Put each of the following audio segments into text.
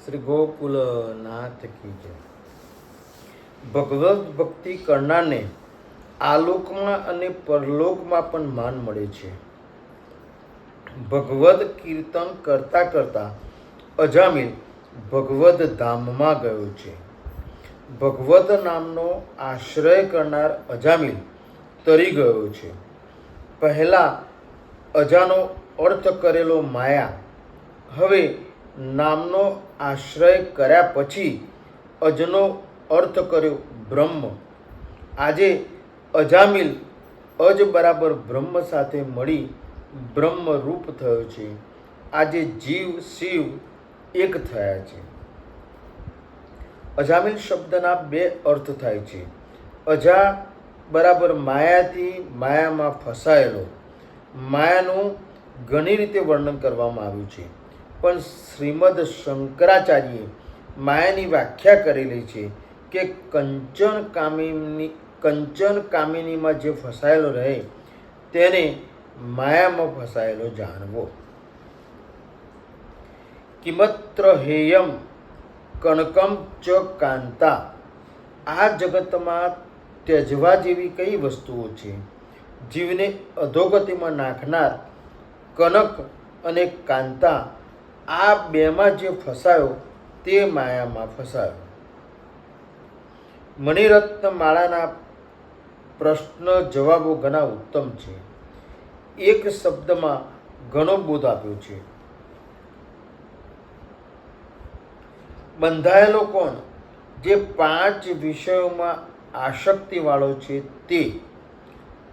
શ્રી ગોકુલનાથ કી જય. ભગવદ ભક્તિ કરનારને આલોકમાં અને પરલોકમાં પણ માન મળે છે. ભગવદ કીર્તન કરતા કરતા અજામિલ ભગવદ ધામમાં ગયો છે. ભગવદ નામનો આશ્રય કરનાર અજામિલ તરી ગયો છે. પહેલા અજાનો અર્થ કરેલો માયા, હવે નામનો આશ્રય કર્યા પછી અજનો અર્થ કર્યો બ્રહ્મ. આજે અજામિલ અજ બરાબર બ્રહ્મ સાથે મળી બ્રહ્મ રૂપ થયો છે. આજે જીવ શિવ એક થયા છે. અજામિલ શબ્દના બે અર્થ થાય છે. અજા બરાબર માયાથી માયામાં ફસાયેલો. માયાનું ઘણી રીતે વર્ણન કરવામાં આવ્યું છે, પણ શ્રીમદ શંકરાચાર્યે માયાની વ્યાખ્યા કરેલી છે કે કંચન કામિનીમાં જે ફસાયેલો રહે તેને માયામાં ફસાયેલો જાણવો. કિમત્ર હેયમ કણકમ ચ કાંતા. આ જગતમાં ત્યજવા જેવી કઈ વસ્તુઓ છે? જીવને અધોગતિમાં નાખનાર કનક અને કાંતા, આ બેમાં જે ફસાયો તે માયામાં ફસાયો. મણિરત્ન માળાના પ્રશ્ન જવાબો ઘણા ઉત્તમ છે. એક શબ્દમાં ઘણો બોધ આપ્યો છે. બંધાયેલો કોણ? જે 5 વિષયોમાં આસક્તિવાળો છે તે.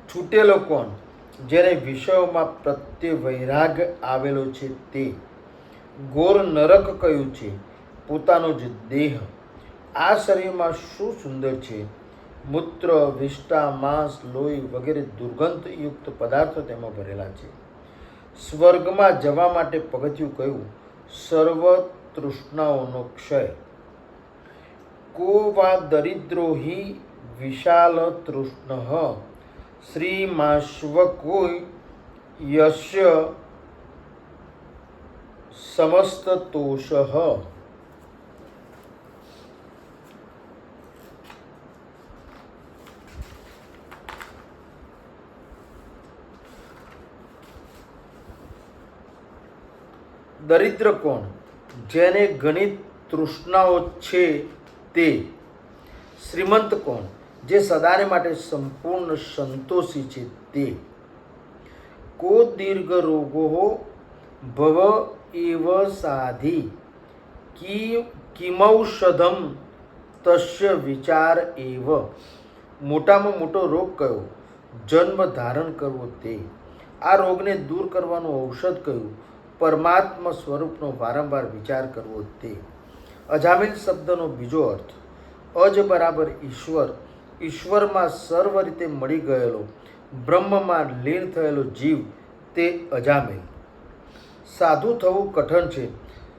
છૂટેલો કોણ? જેને વિષયોમાં પ્રત્યે વૈરાગ આવેલો છે તે. ઘોર નરક કયું છે? પોતાનો જ દેહ. આ શરીરમાં શું સુંદર છે? મૂત્ર, વિષ્ટા, માંસ, લોહી વગેરે દુર્ગંધયુક્ત પદાર્થો તેમાં ભરેલા છે. સ્વર્ગમાં જવા માટે પગથિયું કયું? સર્વ તૃષ્ણાઓનો ક્ષય. કો વા દરિદ્રો હિ વિશાલ તૃષ્ણ શ્રીમાશ્વ કોઈ યસ્ય સમસ્ત તોષ. દરિદ્ર કોણ? જેને ઘણી તૃષ્ણાઓ છે તે. શ્રીમંત કોણ? જે સદાને માટે સંપૂર્ણ સંતોષી છે તે. કો દીર્ઘ રોગો ભવ એવ સાધી કિમૌષધમ તસ્ય વિચાર એવ. મોટામાં મોટો રોગ કયો? જન્મ ધારણ કરવો તે. આ રોગને દૂર કરવાનું ઔષધ કયું? પરમાત્મા સ્વરૂપનો વારંવાર વિચાર કરવો તે. અજામિલ શબ્દનો બીજો અર્થ. અજ બરાબર ઈશ્વર. ઈશ્વરમાં સર્વ રીતે મળી ગયેલો, બ્રહ્મમાં લીન થયેલો જીવ તે અજામિલ. સાધુ થવું કઠણ છે,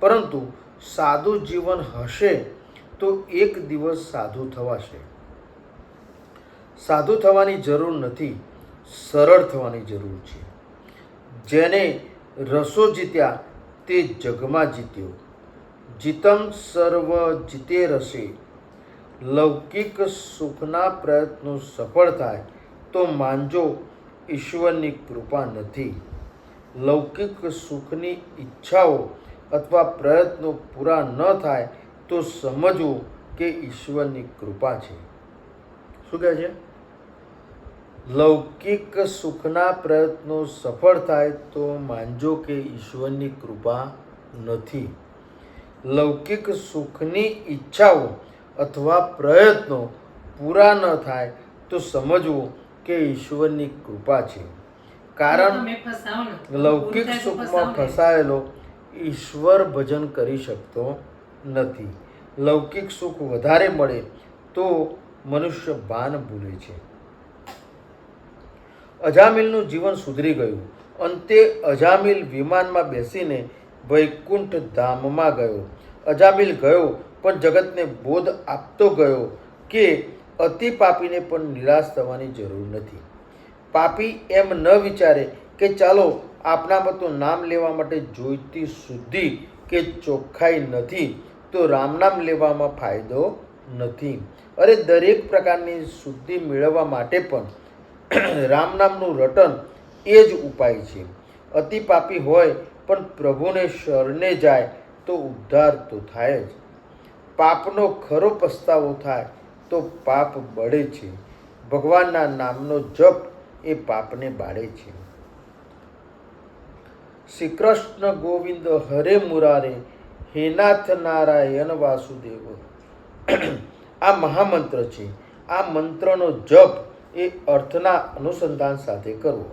પરંતુ સાધુ જીવન હશે તો એક દિવસ સાધુ થવાશે. સાધુ થવાની જરૂર નથી, સરળ થવાની જરૂર છે. જેને રસો જીત્યા તે જગમાં જીત્યો. જીતમ સર્વ જીતે રસે. લૌકિક સુખના પ્રયત્નો સફળ થાય તો માનજો ઈશ્વરની કૃપા નથી. લૌકિક સુખની ઈચ્છાઓ અથવા પ્રયત્નો પૂરા ન થાય તો સમજવું કે ઈશ્વરની કૃપા છે. શું કહે છે? લૌકિક સુખના પ્રયત્નો સફળ થાય તો માનજો કે ઈશ્વરની કૃપા નથી. લૌકિક સુખની ઈચ્છાઓ અથવા પ્રયત્નો પૂરા ન થાય તો સમજવું કે ઈશ્વરની કૃપા છે. કારણ લૌકિક સુખમાં ફસાયેલો ઈશ્વર ભજન કરી શકતો નથી. લૌકિક સુખ વધારે મળે તો મનુષ્ય ભાન ભૂલે છે. અજામિલનું જીવન સુધરી ગયું. અંતે અજામિલ વિમાનમાં બેસીને વૈકુંઠ ધામમાં ગયો. અજામિલ ગયો પણ જગતને બોધ આપતો ગયો કે અતિ પાપીને પણ નિરાશ થવાની જરૂર નથી. પાપી એમ ન વિચારે કે ચાલો આપણામાં તો નામ લેવા માટે જોઈતી શુદ્ધિ કે ચોખ્ખાઈ નથી, તો રામ નામ લેવામાં ફાયદો નથી. અરે દરેક પ્રકારની શુદ્ધિ મેળવવા માટે પણ રામ નામનું રટન એ જ ઉપાય છે. અતિ પાપી હોય પણ પ્રભુને શરણે જાય તો ઉદ્ધાર તો થાય જ. પાપનો ખરો પસ્તાવો થાય તો પાપ બળે છે. ભગવાનના નામનો જપ એ પાપને બાળે છે. શ્રી કૃષ્ણ ગોવિંદ હરે મુરારે, હે નાથ નારાયણ વાસુદેવ. આ મહામંત્ર છે. આ મંત્રનો જપ એ અર્થના અનુસંધાન સાથે કરવો.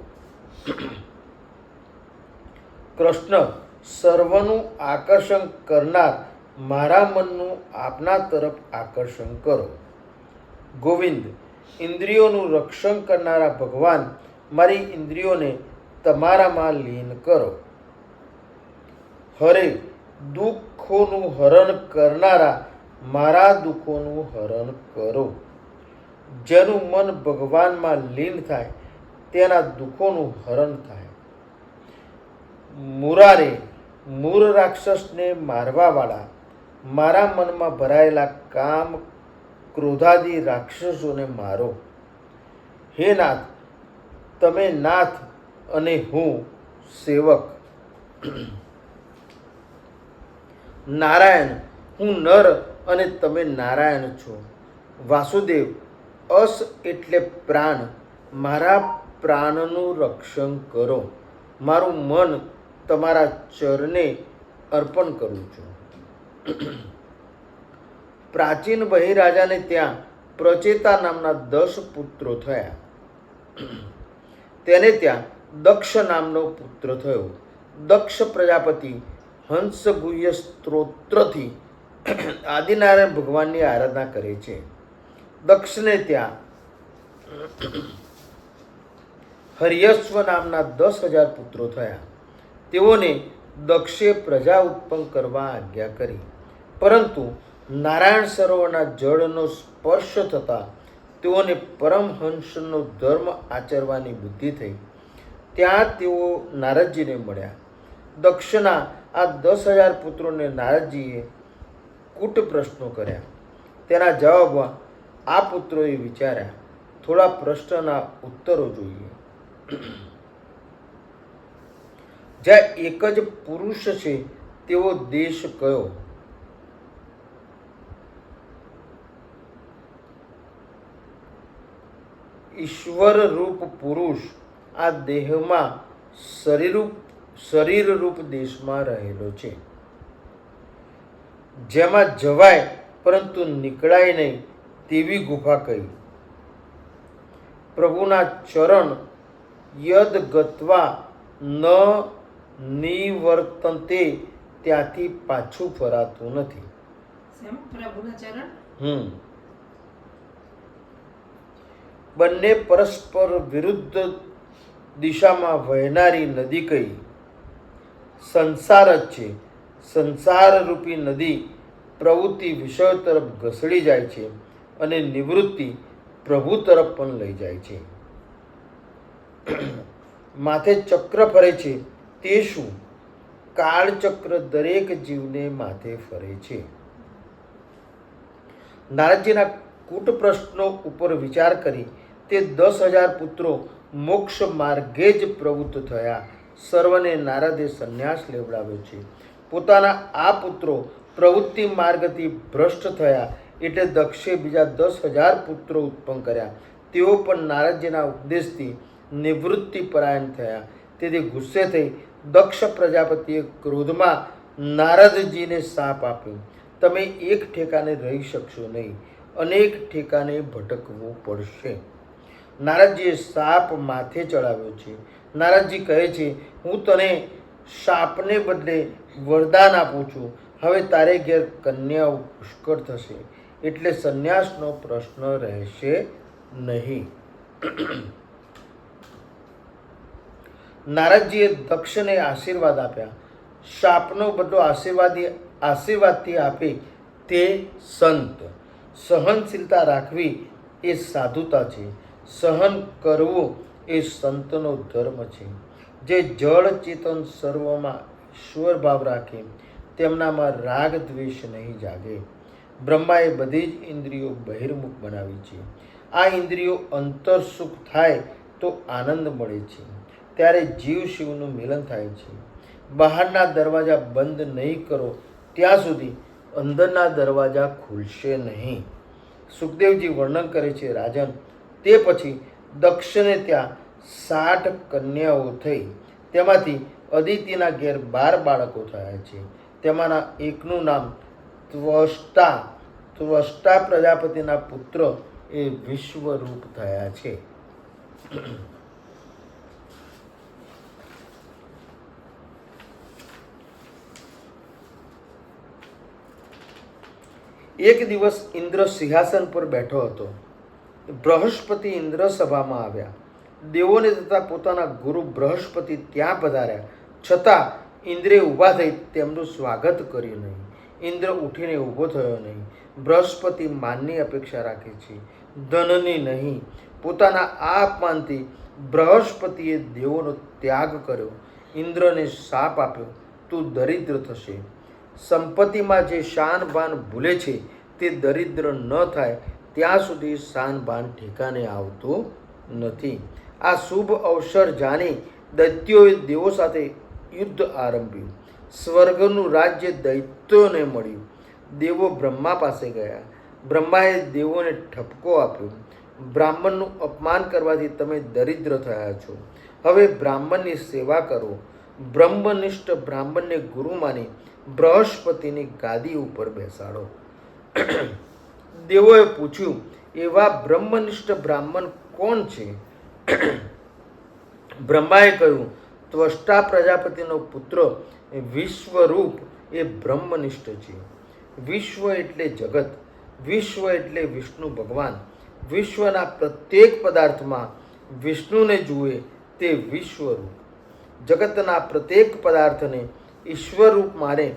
કૃષ્ણ, સર્વનું આકર્ષણ કરનાર મારા મનનું આપના તરફ આકર્ષણ કરો. ગોવિંદ, ઇન્દ્રિયોનું રક્ષણ કરનારા ભગવાન, મારી ઇન્દ્રિયોને તમારામાં લીન કરો. હરે, દુઃખોનું હરણ કરનારા મારા દુઃખોનું હરણ કરો. જેનું મન ભગવાનમાં લીન થાય તેના દુઃખોનું હરણ થાય. મુરારે, મૂર રાક્ષસને મારવાવાળા મારા મનમાં ભરાયેલા કામ ક્રોધાદી રાક્ષસોને મારો. હે નાથ, તમે નાથ અને હું સેવક. નારાયણ, હું નર અને તમે નારાયણ છો. વાસુદેવ, અસ એટલે પ્રાણ, મારા પ્રાણનું રક્ષણ કરો. મારું મન તમારા ચરણે અર્પણ કરું છું. પ્રાચીન બહિરાજાને ત્યાં પ્રચેતા નામના 10 પુત્રો થયા. તેને ત્યાં દક્ષ નામનો પુત્ર થયો. દક્ષ પ્રજાપતિ હંસગુહ્ય સ્ત્રોત્રથી આદિનારાયણ ભગવાનની આરાધના કરે છે. દક્ષને ત્યાં હર્યશ્વ નામના 10,000 પુત્રો થયા. તેઓને દક્ષે પ્રજા ઉત્પન્ન કરવા આજ્ઞા કરી. પરંતુ નારાયણ સરોવરના જળનો સ્પર્શ થતાં તેઓને પરમહંસનો ધર્મ આચરવાની બુદ્ધિ થઈ. ત્યાં તેઓ નારદજીને મળ્યા. દક્ષના આ 10,000 પુત્રોને નારદજીએ કૂટ પ્રશ્નો કર્યા. તેના જવાબમાં આ પુત્રોએ વિચાર્યા, થોડા પ્રશ્નના ઉત્તરો જોઈએ. જ્યાં એક જ પુરુષ છે તેવો દેશ કયો? ઈશ્વર રૂપ પુરુષ આ દેહમાં શરીર રૂપ દેશમાં રહેલો છે. જેમાં જવાય પરંતુ નીકળાય નહીં તેવી ગુફા કહી. પ્રભુના ચરણ યદ ગત્વા ન નિવર્તન્તે, ત્યાંથી પાછું ફરાતું નથી. પ્રભુના ચરણ બંને પરસ્પર વિરુદ્ધ દિશામાં વહેનારી નદી કઈ? સંસાર જ છે. સંસાર રૂપી નદી પ્રવૃત્તિ વિષય તરફ ઘસડી જાય છે અને નિવૃત્તિ પ્રભુ તરફ પણ લઈ જાય છે. માથે ચક્ર ફરે છે તે શું? કાળચક્ર દરેક જીવને માથે ફરે છે. નારદજીના કૂટ પ્રશ્નો ઉપર વિચાર કરી તે 10,000 પુત્રો મોક્ષ માર્ગે જ પ્રવૃત્ત થયા. સર્વને નારદે સંન્યાસ લેવડાવ્યો છે. પોતાના આ પુત્રો પ્રવૃત્તિ માર્ગથી ભ્રષ્ટ થયા એટલે દક્ષે બીજા 10,000 પુત્રો ઉત્પન્ન કર્યા. તેઓ પણ નારદજીના ઉપદેશથી નિવૃત્તિ પરાયણ થયા. તેથી ગુસ્સે થઈ દક્ષ પ્રજાપતિએ ક્રોધમાં નારદજીને શાપ આપ્યો. તમે એક ઠેકાને રહી શકશો નહીં, અનેક ઠેકાને ભટકવું પડશે. નારદજીએ શાપ માથે ચડાવ્યો છે. નારદજી કહે છે, હું તને શાપને બદલે વરદાન આપું છું. હવે તારે ઘેર કન્યાઓ પુષ્કળ થશે એટલે સંન્યાસનો પ્રશ્ન રહેશે નહીં. નારદજીએ દક્ષને આશીર્વાદ આપ્યા. શાપનો બદલો આશીર્વાદથી આપે તે સંત. સહનશીલતા રાખવી એ સાધુતા છે. સહન કરવું એ સંતનો ધર્મ છે. જે જળ ચેતન સર્વમાં ઈશ્વર ભાવ રાખે તેમનામાં રાગ દ્વેષ નહીં જાગે. બ્રહ્માએ બધી જ ઇન્દ્રિયો બહિર્મુખ બનાવી છે. આ ઇન્દ્રિયો અંતરસુખ થાય તો આનંદ મળે છે, ત્યારે જીવ શિવનું મિલન થાય છે. બહારના દરવાજા બંધ નહીં કરો ત્યાં સુધી અંદરના દરવાજા ખુલશે નહીં. સુખદેવજી વર્ણન કરે છે, રાજન, તે પછી દક્ષને ત્યાં 60 કન્યાઓ થઈ. તેમાંથી અદિતિના ઘેર 12 બાળકો થયા છે. તેમાંના એકનું નામ ત્વષ્ટા પ્રજાપતિના પુત્ર એ વિશ્વરૂપ થયા છે. એક દિવસ ઇન્દ્ર સિંહાસન પર બેઠો હતો. બૃહસ્પતિ ઇન્દ્ર સભામાં આવ્યા. દેવોને તથા પોતાના ગુરુ બૃહસ્પતિ ત્યાં પધાર્યા, છતાં ઇન્દ્રે ઊભા થઈ તેમનું સ્વાગત કર્યું નહીં. ઇન્દ્ર ઉઠીને ઊભો થયો નહીં. બૃહસ્પતિ માનની અપેક્ષા રાખે છે, ધનની નહીં. પોતાના આ અપમાનથી બૃહસ્પતિએ દેવોનો ત્યાગ કર્યો. ઇન્દ્રને શાપ આપ્યો, તું દરિદ્ર થશે. સંપત્તિમાં જે શાન ભાન ભૂલે છે તે દરિદ્ર ન થાય ત્યાં સુધી શાન ભાન ઠેકાને આવતું નથી. આ શુભ અવસર જાણી દૈત્યોએ દેવો સાથે યુદ્ધ આરંભ્યું. સ્વર્ગનું રાજ્ય દૈત્યોને મળ્યું. દેવો બ્રહ્મા પાસે ગયા. બ્રહ્માએ દેવોને ઠપકો આપ્યો, બ્રાહ્મણનું અપમાન કરવાથી તમે દરિદ્ર થયા છો. હવે બ્રાહ્મણની સેવા કરો. બ્રહ્મનિષ્ઠ બ્રાહ્મણને ગુરુ માની બૃહસ્પતિની ગાદી ઉપર બેસાડો. દેવોએ પૂછ્યું, એવા બ્રહ્મનિષ્ઠ બ્રાહ્મણ કોણ છે? બ્રહ્માએ કહ્યું, ત્વષ્ટા પ્રજાપતિનો પુત્ર વિશ્વરૂપ એ બ્રહ્મનિષ્ઠ છે. વિશ્વ એટલે જગત, વિશ્વ એટલે વિષ્ણુ ભગવાન. વિશ્વના પ્રત્યેક પદાર્થમાં વિષ્ણુને જુએ તે વિશ્વરૂપ. જગતના પ્રત્યેક પદાર્થને ઈશ્વરરૂપ માને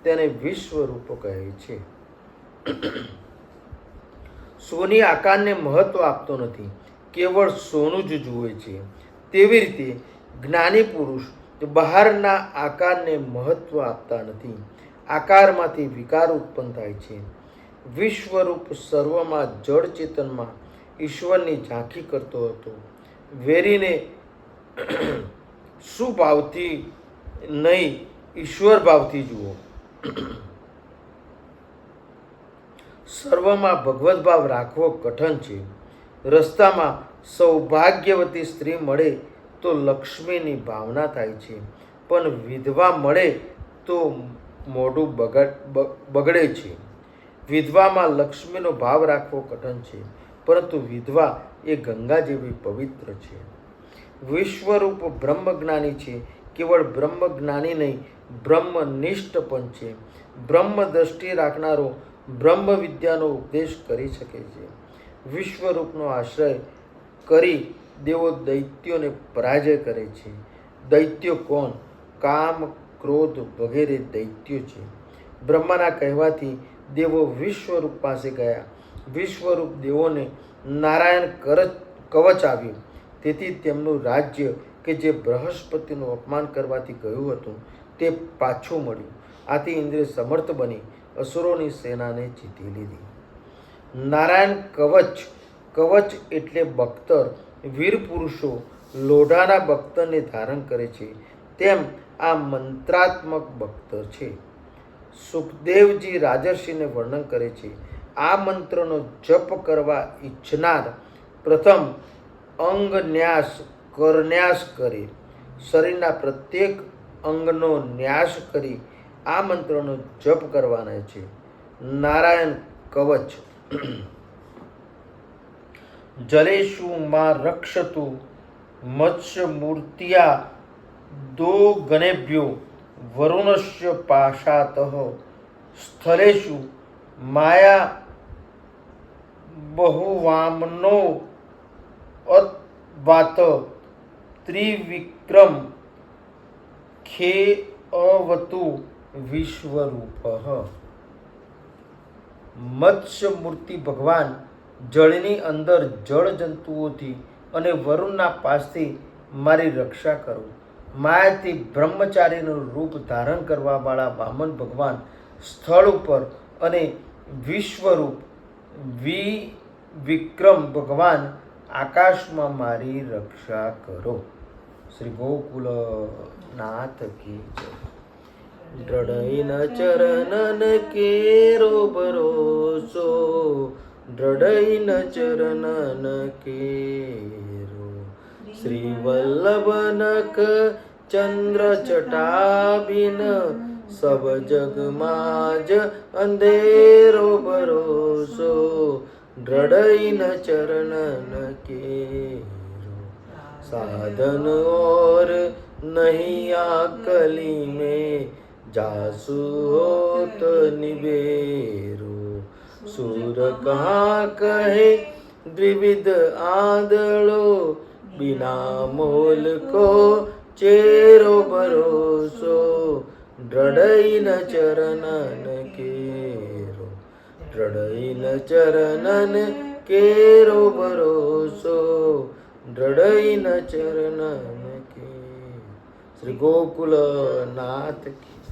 તેને વિશ્વરૂપ કહે છે. સોની આકારને મહત્વ આપતો નથી, કેવળ સોનું જ જુએ છે. તેવી રીતે જ્ઞાની પુરુષ બહારના આકારને મહત્વ આપતા નથી. આકારમાંથી વિકાર ઉત્પન્ન થાય છે. વિશ્વરૂપ સર્વમાં જળ ચેતનમાં ઈશ્વરની ઝાંખી કરતો હતો. વેરીને સુભાવથી નહીં, ઈશ્વર ભાવથી જુઓ. સર્વમાં ભગવત ભાવ રાખવો કઠણ છે. રસ્તામાં સૌભાગ્યવતી સ્ત્રી મળે તો લક્ષ્મીની ભાવના થાય છે, પણ વિધવા મળે તો મોઢું બગડે છે. વિધવામાં લક્ષ્મીનો ભાવ રાખવો કઠણ છે, પરંતુ વિધવા એ ગંગા જેવી પવિત્ર છે. વિશ્વરૂપ બ્રહ્મજ્ઞાની છે. કેવળ બ્રહ્મજ્ઞાની નહીં, બ્રહ્મનિષ્ઠ પણ છે. બ્રહ્મ દ્રષ્ટિ રાખનારો બ્રહ્મ વિદ્યાનો ઉપદેશ કરી શકે છે. વિશ્વરૂપનો આશ્રય કરી દેવો દૈત્યોને પરાજય કરે છે. દૈત્યો કોણ? કામ, ક્રોધ વગેરે દૈત્યો છે. બ્રહ્માના કહેવાથી દેવો વિશ્વરૂપ પાસે ગયા. વિશ્વરૂપ દેવોને નારાયણ કવચ આવ્યું. તેથી તેમનું રાજ્ય કે જે બૃહસ્પતિનું અપમાન કરવાથી ગયું હતું તે પાછું મળ્યું. આથી ઇન્દ્રે સમર્થ બની અસુરોની સેનાને જીતી લીધી. નારાયણ કવચ, કવચ એટલે બખ્તર. વીર પુરુષો લોઢાના બખ્તરને ધારણ કરે છે, તેમ આ મંત્રાત્મક બખ્તર છે. સુખદેવજી રાજર્ષિને વર્ણન કરે છે, આ મંત્રનો જપ કરવા ઈચ્છનાર પ્રથમ અંગન્યાસ કરન્યાસ કરે. શરીરના પ્રત્યેક અંગનો ન્યાસ કરી આ મંત્રનો જપ કરવાના છે. નારાયણ કવચ. જલેશુ માં રક્ષતુ મત્સ્ય મૂર્તિયા દો ગણેભ્યો વરુણસ્ય પાશાતઃ સ્થલેષુ માયા બહુવામનો અત ત્રિવિક્રમ ખે અવતુ વિશ્વરૂપ. મત્સ્ય મૂર્તિ ભગવાન જળની અંદર જળ જંતુઓથી અને વરુણના પાસથી મારી રક્ષા કરો. માયાથી બ્રહ્મચારીનું રૂપ ધારણ કરવા વાળા વામન ભગવાન સ્થળ ઉપર અને વિશ્વરૂપ વિક્રમ ભગવાન આકાશમાં મારી રક્ષા કરો. શ્રી ગોકુલ નાથ કી જય. દ્રઢઈન ચરણન કેરો ભરોસો, દ્રઢઈન ચરણન કેરો. શ્રી વલ્લભનખ ચંદ્ર ચટાબિન, સબ જગમાં જ અંધેરો ભરોસો, દ્રઢઈન ચરણન કેરો. साधन और नहीं आकली में, जासु होत निबेरो. सूर कहाँ कहे द्विविध आदड़ो, बिना मोल को चेरो भरोसो, द्रढ़इन चरणन केरो. द्रढ़इन चरणन केरो भरोसो, દ્રઢઈન ચરણન કે. શ્રી ગોકુલ નાથ કી.